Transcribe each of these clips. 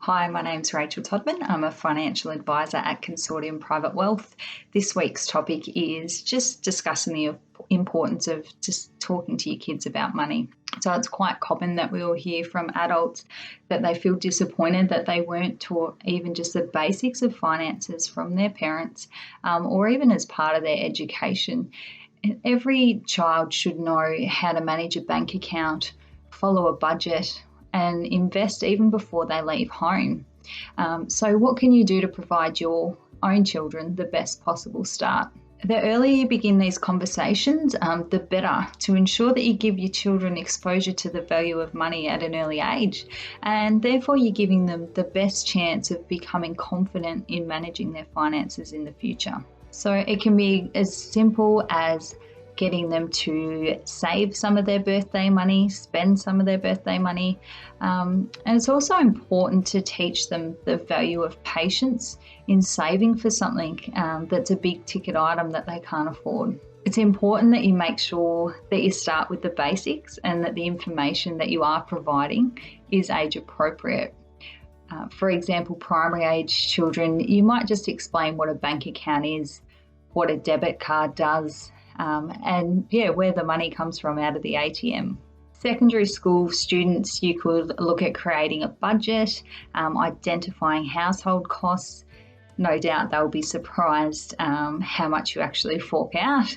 Hi, my name's Rachael Todman. I'm a financial advisor at Consortium Private Wealth. This week's topic is just discussing the importance of just talking to your kids about money. So it's quite common that we all hear from adults that they feel disappointed that they weren't taught even just the basics of finances from their parents or even as part of their education. And every child should know how to manage a bank account, follow a budget, and invest even before they leave home. So what can you do to provide your own children the best possible start? The earlier you begin these conversations, the better, to ensure that you give your children exposure to the value of money at an early age, and therefore you're giving them the best chance of becoming confident in managing their finances in the future. So it can be as simple as getting them to save some of their birthday money, spend some of their birthday money. And it's also important to teach them the value of patience in saving for something that's a big ticket item that they can't afford. It's important that you make sure that you start with the basics and that the information that you are providing is age appropriate. For example, primary age children, you might just explain what a bank account is, what a debit card does, and where the money comes from out of the ATM. Secondary school students, you could look at creating a budget, identifying household costs. No doubt they'll be surprised how much you actually fork out,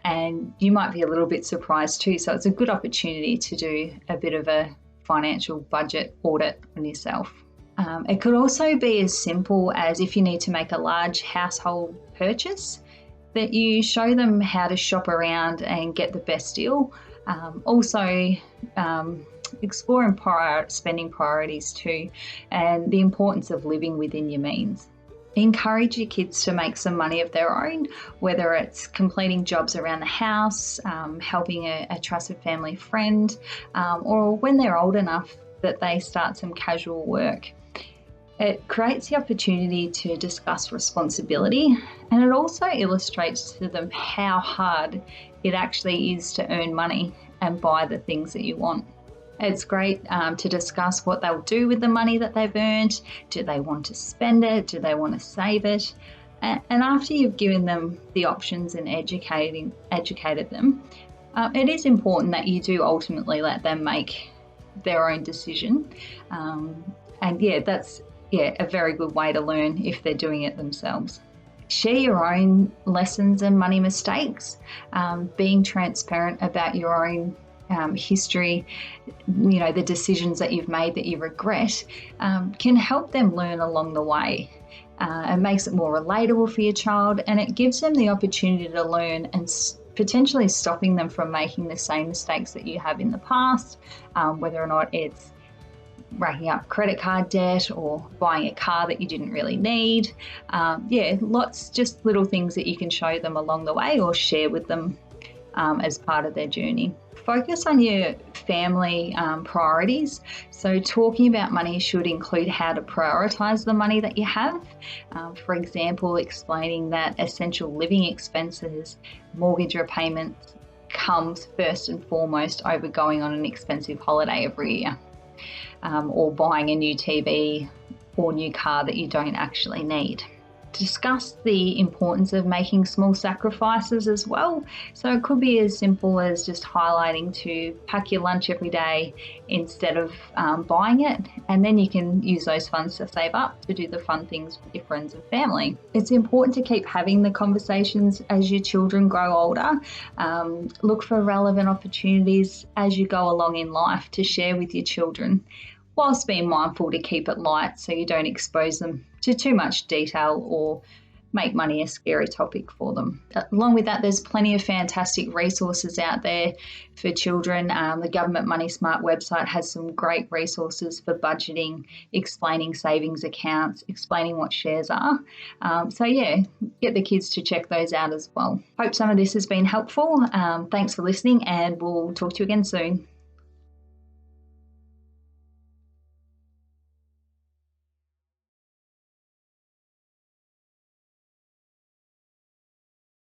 and you might be a little bit surprised too. So it's a good opportunity to do a bit of a financial budget audit on yourself. It could also be as simple as if you need to make a large household purchase, that you show them how to shop around and get the best deal. Exploring spending priorities too, and the importance of living within your means. Encourage your kids to make some money of their own, whether it's completing jobs around the house, helping a trusted family friend, or when they're old enough that they start some casual work. It creates the opportunity to discuss responsibility, and it also illustrates to them how hard it actually is to earn money and buy the things that you want. It's great to discuss what they'll do with the money that they've earned. Do they want to spend it? Do they want to save it? And after you've given them the options and educated them, it is important that you do ultimately let them make their own decision. That's a very good way to learn if they're doing it themselves. Share your own lessons and money mistakes. Being transparent about your own history, the decisions that you've made that you regret, can help them learn along the way. It makes it more relatable for your child, and it gives them the opportunity to learn and potentially stopping them from making the same mistakes that you have in the past, whether or not it's racking up credit card debt or buying a car that you didn't really need. Lots, just little things that you can show them along the way or share with them as part of their journey. Focus on your family priorities. So talking about money should include how to prioritise the money that you have. For example, explaining that essential living expenses, mortgage repayments comes first and foremost over going on an expensive holiday every year. Or buying a new TV or new car that you don't actually need. Discuss the importance of making small sacrifices as well. So it could be as simple as just highlighting to pack your lunch every day instead of buying it, and then you can use those funds to save up to do the fun things with your friends and family. It's important to keep having the conversations as your children grow older. Look for relevant opportunities as you go along in life to share with your children, whilst being mindful to keep it light so you don't expose them to too much detail or make money a scary topic for them. Along with that, there's plenty of fantastic resources out there for children. The Government Money Smart website has some great resources for budgeting, explaining savings accounts, explaining what shares are. Get the kids to check those out as well. Hope some of this has been helpful. Thanks for listening, and we'll talk to you again soon.